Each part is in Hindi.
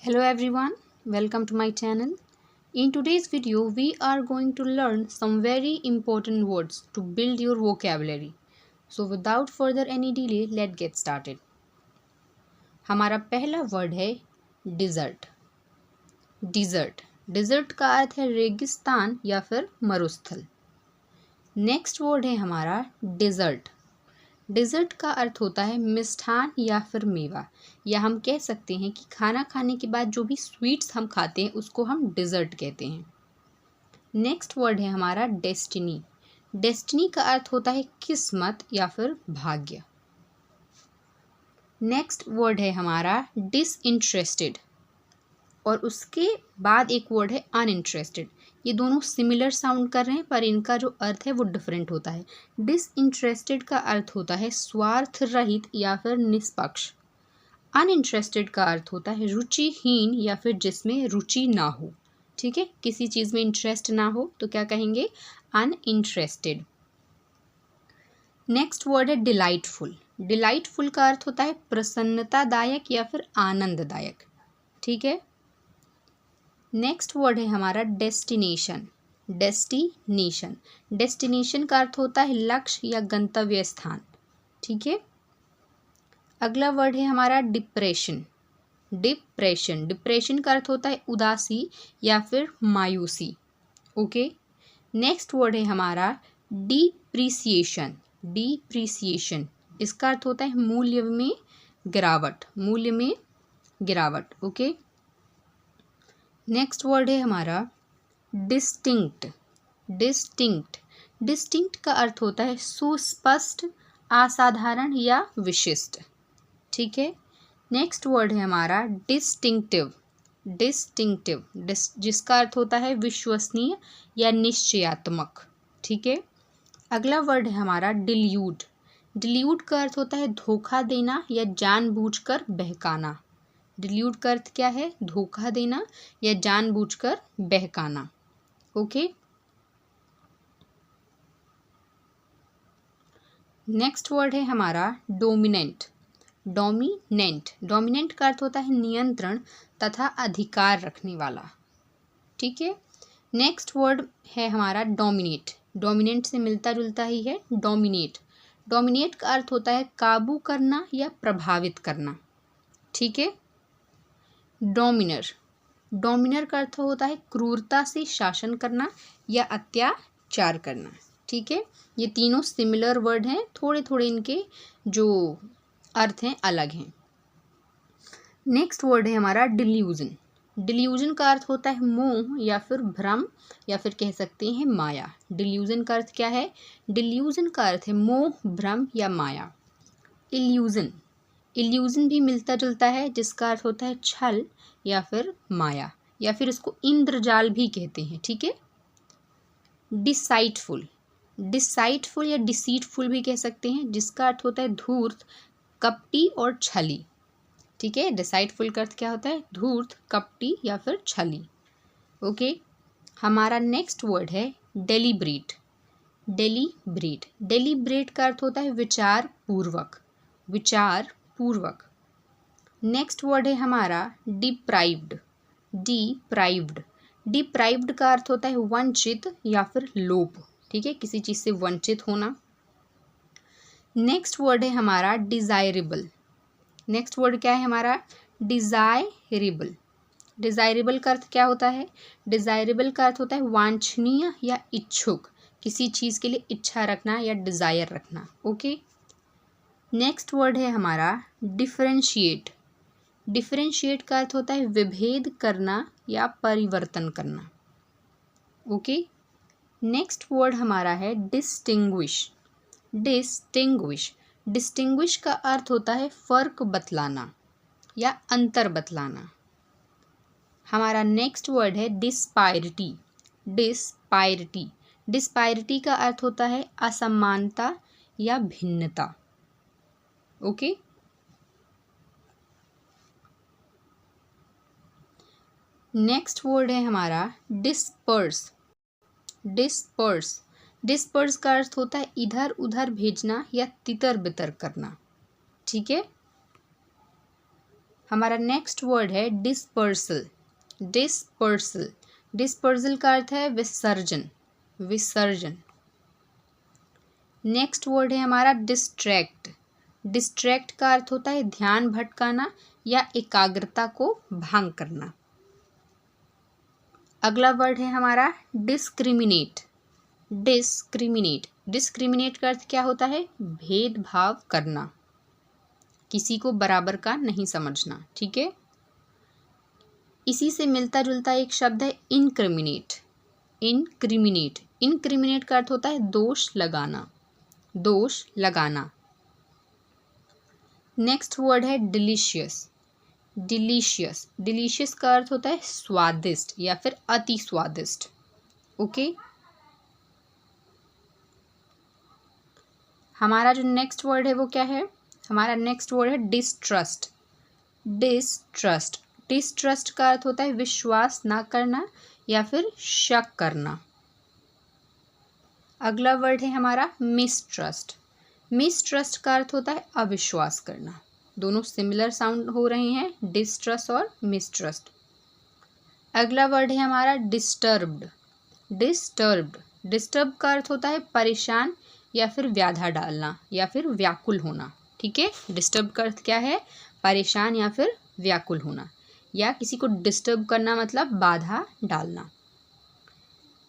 Hello everyone, welcome to my channel. In today's video, we are going to learn some very important words to build your vocabulary. So without further any delay, let's get started. हमारा पहला वर्ड है डिजर्ट. डिजर्ट डिजर्ट का अर्थ है रेगिस्तान या फिर मरुस्थल. नेक्स्ट वर्ड है हमारा डिजर्ट. डिज़र्ट का अर्थ होता है मिष्ठान या फिर मेवा, या हम कह सकते हैं कि खाना खाने के बाद जो भी स्वीट्स हम खाते हैं उसको हम डिज़र्ट कहते हैं. नेक्स्ट वर्ड है हमारा डेस्टिनी. डेस्टिनी का अर्थ होता है किस्मत या फिर भाग्य. नेक्स्ट वर्ड है हमारा डिसइंटरेस्टेड, और उसके बाद एक वर्ड है अनइंटरेस्टेड. ये दोनों सिमिलर साउंड कर रहे हैं पर इनका जो अर्थ है वो डिफरेंट होता है. डिसइंटरेस्टेड का अर्थ होता है स्वार्थ रहित या फिर निष्पक्ष. अनइंटरेस्टेड का अर्थ होता है रुचिहीन या फिर जिसमें रुचि ना हो. ठीक है, किसी चीज़ में इंटरेस्ट ना हो तो क्या कहेंगे, अनइंटरेस्टेड. नेक्स्ट वर्ड है डिलाइटफुल. डिलाइटफुल का अर्थ होता है प्रसन्नतादायक या फिर आनंददायक. ठीक है. नेक्स्ट वर्ड है हमारा डेस्टिनेशन. डेस्टिनेशन डेस्टिनेशन का अर्थ होता है लक्ष्य या गंतव्य स्थान. ठीक है. अगला वर्ड है हमारा डिप्रेशन. डिप्रेशन डिप्रेशन का अर्थ होता है उदासी या फिर मायूसी. ओके. नेक्स्ट वर्ड है हमारा डिप्रिसिएशन. डिप्रिसिएशन इसका अर्थ होता है मूल्य में गिरावट. मूल्य में गिरावट. ओके. नेक्स्ट वर्ड है हमारा डिस्टिंक्ट. डिस्टिंक्ट डिस्टिंक्ट का अर्थ होता है सुस्पष्ट, असाधारण या विशिष्ट. ठीक है. नेक्स्ट वर्ड है हमारा डिस्टिंक्टिव. डिस्टिंक्टिव जिसका अर्थ होता है विश्वसनीय या निश्चयात्मक. ठीक है. अगला वर्ड है हमारा डिल्यूड. डिल्यूड का अर्थ होता है धोखा देना या जानबूझकर बहकाना. डिल्यूड का अर्थ क्या है, धोखा देना या जानबूझकर बहकाना. ओके. नेक्स्ट वर्ड है हमारा डोमिनेंट. डोमिनेंट डोमिनेंट का अर्थ होता है नियंत्रण तथा अधिकार रखने वाला. ठीक है. नेक्स्ट वर्ड है हमारा डोमिनेट. डोमिनेंट से मिलता जुलता ही है डोमिनेट. डोमिनेट का अर्थ होता है काबू करना या प्रभावित करना. ठीक है. डोमिनर. डोमिनर का अर्थ होता है क्रूरता से शासन करना या अत्याचार करना. ठीक है. ये तीनों सिमिलर वर्ड हैं, थोड़े थोड़े इनके जो अर्थ हैं अलग हैं. नेक्स्ट वर्ड है हमारा डिल्यूजन. डिल्यूजन का अर्थ होता है मोह या फिर भ्रम या फिर कह सकते हैं माया. डिल्यूजन का अर्थ क्या है, डिल्यूजन का अर्थ है मोह, भ्रम या माया. इल्यूजन. इल्यूजन भी मिलता जुलता है जिसका अर्थ होता है छल या फिर माया, या फिर इसको इंद्रजाल भी कहते हैं. ठीक है. डिसाइटफुल. डिसाइटफुल या डिसीटफुल भी कह सकते हैं जिसका अर्थ होता है धूर्त, कपटी और छली. ठीक है. डिसाइटफुल का अर्थ क्या होता है, धूर्त, कपटी या फिर छली. ओके. हमारा नेक्स्ट वर्ड है डेलिब्रेट. डेलिब्रेट डेलिब्रेट का अर्थ होता है विचार पूर्वक. विचार पूर्वक. नेक्स्ट वर्ड है हमारा डिप्राइव्ड. डिप्राइव्ड डिप्राइव्ड का अर्थ होता है वंचित या फिर लोप. ठीक है, किसी चीज़ से वंचित होना. नेक्स्ट वर्ड है हमारा डिज़ायरेबल. नेक्स्ट वर्ड क्या है हमारा, डिज़ायरेबल. डिज़ायरेबल का अर्थ क्या होता है, डिज़ायरेबल का अर्थ होता है वांछनीय या इच्छुक, किसी चीज़ के लिए इच्छा रखना या डिज़ायर रखना. ओके. नेक्स्ट वर्ड है हमारा डिफरेंशिएट. डिफरेंशिएट का अर्थ होता है विभेद करना या परिवर्तन करना. ओके. नेक्स्ट वर्ड हमारा है डिस्टिंग्विश. डिस्टिंग्विश डिस्टिंग्विश का अर्थ होता है फर्क बतलाना या अंतर बतलाना. हमारा नेक्स्ट वर्ड है डिस्पारिटी. डिस्पारिटी डिस्पारिटी का अर्थ होता है असमानता या भिन्नता. ओके. नेक्स्ट वर्ड है हमारा डिस्पर्स. डिस्पर्स डिस्पर्स का अर्थ होता है इधर उधर भेजना या तितर बितर करना. ठीक है. हमारा नेक्स्ट वर्ड है डिस्पर्सल। डिस्पर्सल, डिस्पर्सल का अर्थ है विसर्जन, विसर्जन। नेक्स्ट वर्ड है हमारा डिस्ट्रैक्ट। डिस्ट्रैक्ट का अर्थ होता है ध्यान भटकाना या एकाग्रता को भंग करना। अगला वर्ड है हमारा डिस्क्रिमिनेट। डिस्क्रिमिनेट, डिस्क्रिमिनेट का अर्थ क्या होता है? भेदभाव करना, किसी को बराबर का नहीं समझना। ठीक है, इसी से मिलता जुलता एक शब्द है इनक्रिमिनेट। इनक्रिमिनेट, इनक्रिमिनेट का अर्थ होता है दोष लगाना, दोष लगाना। नेक्स्ट वर्ड है डिलीशियस। डिलीशियस, डिलीशियस का अर्थ होता है स्वादिष्ट या फिर अति स्वादिष्ट। ओके, हमारा जो नेक्स्ट वर्ड है वो क्या है? हमारा नेक्स्ट वर्ड है डिस्ट्रस्ट। डिस्ट्रस्ट, डिस्ट्रस्ट का अर्थ होता है विश्वास ना करना या फिर शक करना। अगला वर्ड है हमारा मिसट्रस्ट। मिसट्रस्ट का अर्थ होता है अविश्वास करना। दोनों सिमिलर साउंड हो रहे हैं, डिस्ट्रस्ट और मिसट्रस्ट। अगला वर्ड है हमारा डिस्टर्ब्ड। डिस्टर्ब्ड, डिस्टर्ब का अर्थ होता है परेशान या फिर व्याधा डालना या फिर व्याकुल होना। ठीक है, डिस्टर्ब का अर्थ क्या है? परेशान या फिर व्याकुल होना, या किसी को डिस्टर्ब करना मतलब बाधा डालना।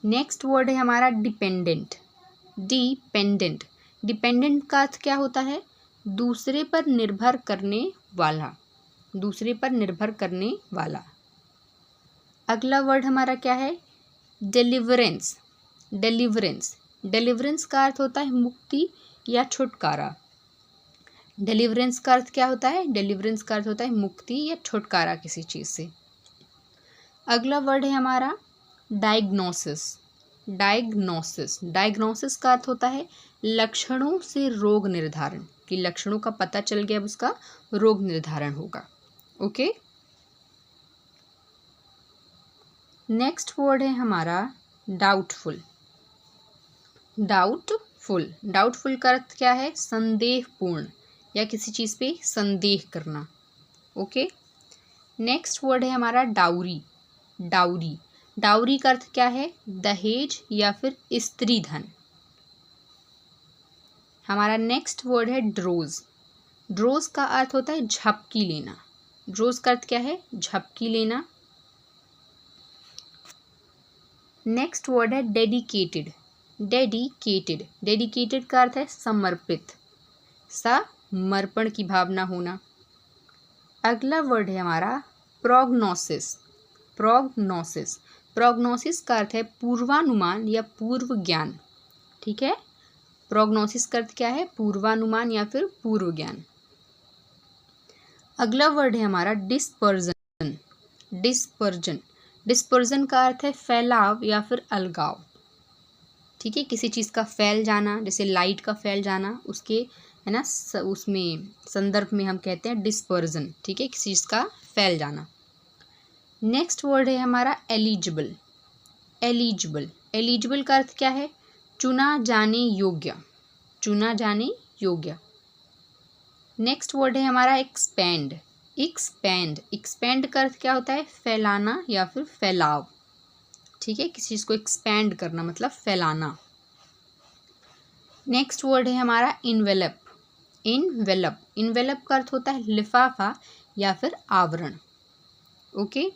नेक्स्ट वर्ड है हमारा डिपेंडेंट। डिपेंडेंट, डिपेंडेंट का अर्थ क्या होता है? दूसरे पर निर्भर करने वाला, दूसरे पर निर्भर करने वाला। अगला वर्ड हमारा क्या है? डिलीवरेंस। डिलीवरेंस, डिलीवरेंस का अर्थ होता है मुक्ति या छुटकारा। डिलीवरेंस का अर्थ क्या होता है? डिलीवरेंस का अर्थ होता है मुक्ति या छुटकारा किसी चीज़ से। अगला वर्ड है हमारा डायग्नोसिस। डायग्नोसिस, डायग्नोसिस का अर्थ होता है लक्षणों से रोग निर्धारण, कि लक्षणों का पता चल गया अब उसका रोग निर्धारण होगा। ओके, नेक्स्ट वर्ड है हमारा डाउटफुल। डाउटफुल, डाउटफुल का अर्थ क्या है? संदेहपूर्ण या किसी चीज़ पे संदेह करना। ओके, नेक्स्ट वर्ड है हमारा डाउरी। डाउरी, डाउरी का अर्थ क्या है? दहेज या फिर स्त्री धन। हमारा नेक्स्ट वर्ड है ड्रोज। ड्रोज का अर्थ होता है झपकी लेना। ड्रोज का अर्थ क्या है? झपकी लेना। नेक्स्ट वर्ड है डेडिकेटेड। डेडिकेटेड, डेडिकेटेड का अर्थ है समर्पित, समर्पण की भावना होना। अगला वर्ड है हमारा प्रोग्नोसिस। प्रोग्नोसिस, प्रोग्नोसिस का अर्थ है पूर्वानुमान या पूर्व ज्ञान। ठीक है, प्रोग्नोसिस का अर्थ क्या है? पूर्वानुमान या फिर पूर्व ज्ञान। अगला वर्ड है हमारा डिस्पर्जन। डिस्पर्जन, डिस्पर्जन का अर्थ है फैलाव या फिर अलगाव। ठीक है, किसी चीज़ का फैल जाना, जैसे लाइट का फैल जाना, उसके है ना उसमें संदर्भ में हम कहते हैं डिस्पर्जन। ठीक है, किसी चीज़ का फैल जाना। नेक्स्ट वर्ड है हमारा एलिजिबल। एलिजिबल, एलिजिबल का अर्थ क्या है? चुना जाने योग्य, चुना जाने योग्य। नेक्स्ट वर्ड है हमारा एक्सपैंड। एक्सपैंड, एक्सपैंड का अर्थ क्या होता है? फैलाना या फिर फैलाव। ठीक है, किसी चीज़ को एक्सपैंड करना मतलब फैलाना। नेक्स्ट वर्ड है हमारा इन्वेलप। इन्वेलप, इन्वेलप का अर्थ होता है लिफाफा या फिर आवरण। ओके,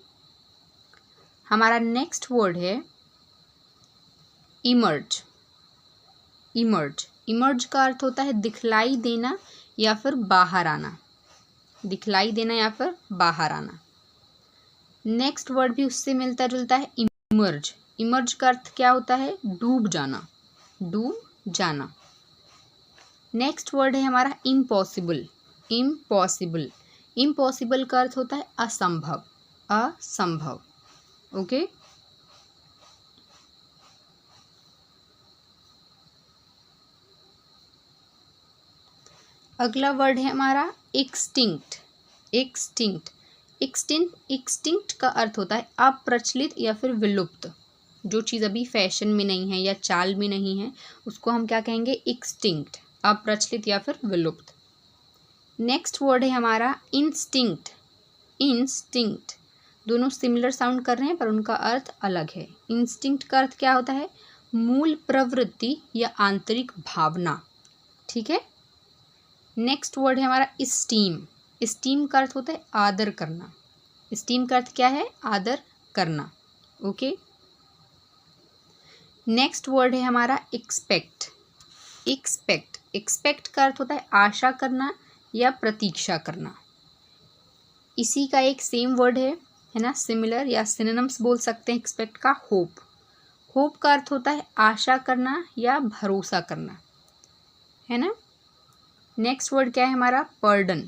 हमारा नेक्स्ट वर्ड है इमर्ज। इमर्ज, इमर्ज का अर्थ होता है दिखलाई देना या फिर बाहर आना। दिखलाई देना या फिर बाहर आना। नेक्स्ट वर्ड भी उससे मिलता जुलता है इमर्ज। इमर्ज का अर्थ क्या होता है? डूब जाना, डूब जाना। नेक्स्ट वर्ड है हमारा इम्पॉसिबल। इम्पॉसिबल, इम्पॉसिबल का अर्थ होता है असंभव, असंभव। ओके, अगला वर्ड है हमारा एक्सटिंक्ट। एक्सटिंक्ट, एक्सटिंक्ट का अर्थ होता है अप्रचलित या फिर विलुप्त। जो चीज़ अभी फैशन में नहीं है या चाल में नहीं है उसको हम क्या कहेंगे? एक्सटिंक्ट, अप्रचलित या फिर विलुप्त। नेक्स्ट वर्ड है हमारा इंस्टिंक्ट। इंस्टिंक्ट, दोनों सिमिलर साउंड कर रहे हैं पर उनका अर्थ अलग है। इंस्टिंक्ट का अर्थ क्या होता है? मूल प्रवृत्ति या आंतरिक भावना। ठीक है। नेक्स्ट वर्ड है हमारा स्टीम। स्टीम का अर्थ होता है आदर करना। स्टीम का अर्थ क्या है? आदर करना। ओके। नेक्स्ट वर्ड है हमारा एक्सपेक्ट। एक्सपेक्ट, एक्सपेक्ट का अर्थ होता है आशा करना या प्रतीक्षा करना। इसी का एक सेम वर्ड है ना, सिमिलर या सिनोनिम्स बोल सकते हैं एक्सपेक्ट का, होप। होप का अर्थ होता है आशा करना या भरोसा करना, है ना। नेक्स्ट वर्ड क्या है हमारा? पर्डन।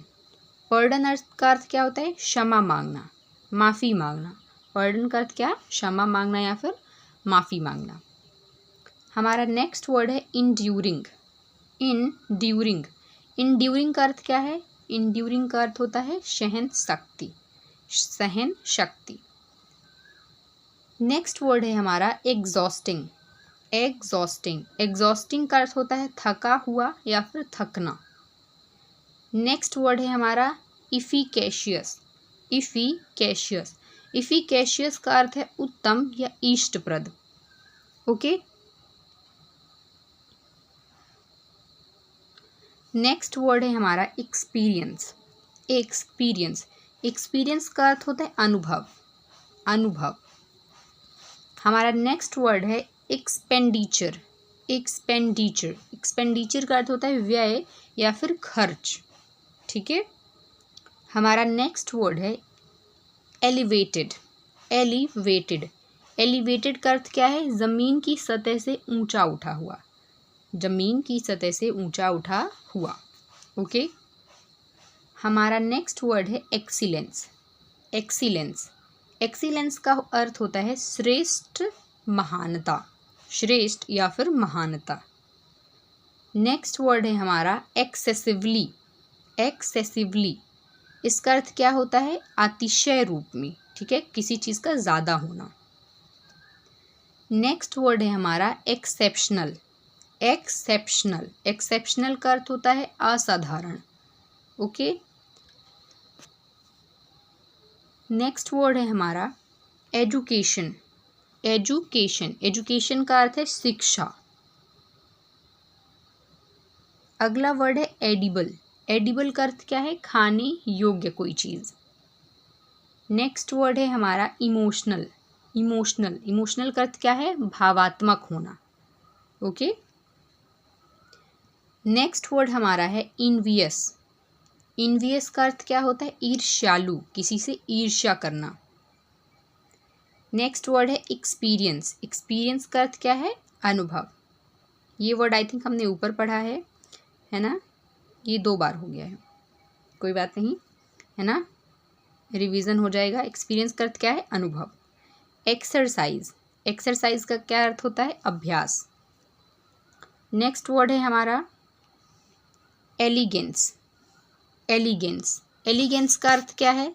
पर्डन अर्थ का अर्थ क्या होता है? क्षमा मांगना, माफ़ी मांगना। पर्डन का अर्थ क्या? क्षमा मांगना या फिर माफ़ी मांगना। हमारा नेक्स्ट वर्ड है इंड्यूरिंग। इंड्यूरिंग, इंड्यूरिंग का अर्थ क्या है? इंड्यूरिंग का अर्थ होता है सहन शक्ति, सहन शक्ति। नेक्स्ट वर्ड है हमारा एग्जॉस्टिंग। एग्जॉस्टिंग, एग्जॉस्टिंग का अर्थ होता है थका हुआ या फिर थकना। नेक्स्ट वर्ड है हमारा इफिकेशियस। इफिकेशियस, इफिकेशियस का अर्थ है उत्तम या इष्टप्रद। ओके। नेक्स्ट वर्ड है हमारा एक्सपीरियंस। एक्सपीरियंस, एक्सपीरियंस का अर्थ होता है अनुभव, अनुभव। हमारा नेक्स्ट वर्ड है एक्सपेंडिचर। एक्सपेंडिचर, एक्सपेंडिचर का अर्थ होता है व्यय या फिर खर्च। ठीक है। हमारा नेक्स्ट वर्ड है एलिवेटेड। एलिवेटेड, एलिवेटेड का अर्थ क्या है? ज़मीन की सतह से ऊंचा उठा हुआ, जमीन की सतह से ऊंचा उठा हुआ। ओके। हमारा नेक्स्ट वर्ड है एक्सीलेंस। एक्सीलेंस, एक्सीलेंस का अर्थ होता है श्रेष्ठ, महानता, श्रेष्ठ या फिर महानता। नेक्स्ट वर्ड है हमारा एक्सेसिवली। एक्सेसिवली, इसका अर्थ क्या होता है? अतिशय रूप में। ठीक है, किसी चीज़ का ज़्यादा होना। नेक्स्ट वर्ड है हमारा एक्सेप्शनल। एक्सेप्शनल, एक्सेप्शनल का अर्थ होता है असाधारण। ओके। नेक्स्ट वर्ड है हमारा एजुकेशन। एजुकेशन, एजुकेशन का अर्थ है शिक्षा। अगला वर्ड है एडिबल। एडिबल का अर्थ क्या है? खाने योग्य कोई चीज़। नेक्स्ट वर्ड है हमारा इमोशनल। इमोशनल, इमोशनल का अर्थ क्या है? भावात्मक होना। ओके। नेक्स्ट वर्ड हमारा है इनवियस। इनवियस का अर्थ क्या होता है? ईर्ष्यालु, किसी से ईर्ष्या करना। नेक्स्ट वर्ड है एक्सपीरियंस। एक्सपीरियंस का अर्थ क्या है? अनुभव। ये वर्ड आई थिंक हमने ऊपर पढ़ा है ना, ये 2 बार हो गया है, कोई बात नहीं, है ना, रिवीजन हो जाएगा। एक्सपीरियंस का अर्थ क्या है? अनुभव। एक्सरसाइज, एक्सरसाइज का क्या अर्थ होता है? अभ्यास। नेक्स्ट वर्ड है हमारा एलिगेंस। एलिगेंस, एलिगेंस का अर्थ क्या है?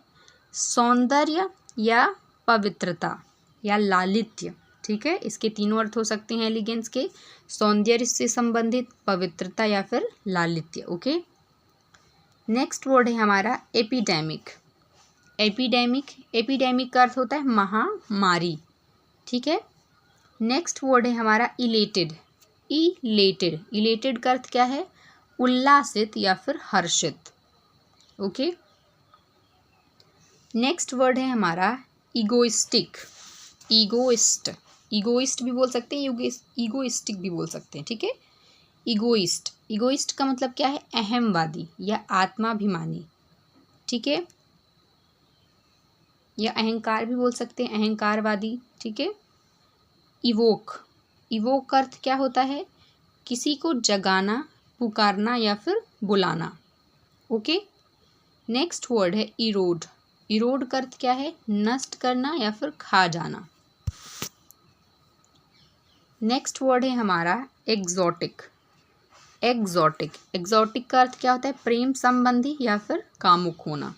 सौंदर्य या पवित्रता या लालित्य। ठीक है, इसके 3 अर्थ हो सकते हैं एलिगेंस के, सौंदर्य से संबंधित, पवित्रता या फिर लालित्य। ओके। नेक्स्ट वर्ड है हमारा एपिडेमिक। एपिडेमिक, एपिडेमिक का अर्थ होता है महामारी। ठीक है। नेक्स्ट वर्ड है हमारा इलेटेड। इलेटेड, इलेटेड का अर्थ क्या है? उल्लासित या फिर हर्षित। ओके। नेक्स्ट वर्ड है हमारा इगोइस्टिक। इगोइस्ट, इगोइस्ट भी बोल सकते हैं, इगोइस्टिक भी बोल सकते हैं। ठीक है। इगोइस्ट, इगोइस्ट का मतलब क्या है? अहमवादी या आत्माभिमानी। ठीक है, या अहंकार भी बोल सकते हैं, अहंकारवादी। ठीक है। इवोक, इवोक का अर्थ क्या होता है? किसी को जगाना, पुकारना या फिर बुलाना। ओके। नेक्स्ट वर्ड है इरोड। इरोड का अर्थ क्या है? नष्ट करना या फिर खा जाना। नेक्स्ट वर्ड है हमारा एग्जॉटिक। एग्जॉटिक, एग्जॉटिक का अर्थ क्या होता है? प्रेम संबंधी या फिर कामुक होना।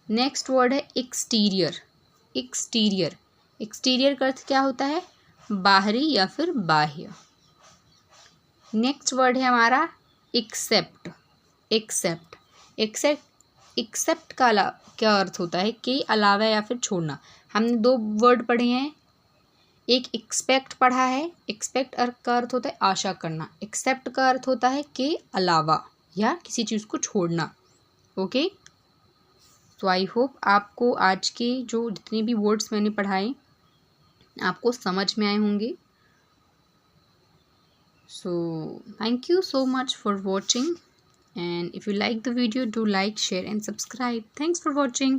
नेक्स्ट वर्ड है एक्सटीरियर। एक्सटीरियर, एक्सटीरियर का अर्थ क्या होता है? बाहरी या फिर बाह्य। नेक्स्ट वर्ड है हमारा एक्सेप्ट। एक्सेप्ट, एक्सेप्ट एक्सेप्ट का क्या अर्थ होता है, के अलावा या फिर छोड़ना। हमने दो वर्ड पढ़े हैं, एक एक्सपेक्ट पढ़ा है, एक्सपेक्ट का अर्थ होता है आशा करना, एक्सेप्ट का अर्थ होता है के अलावा या किसी चीज़ को छोड़ना। ओके, तो आई होप आपको आज के जो जितने भी वर्ड्स मैंने पढ़ाए आपको समझ में आए होंगे। So thank you so much for watching, and if you like the video, do like, share and subscribe. Thanks for watching.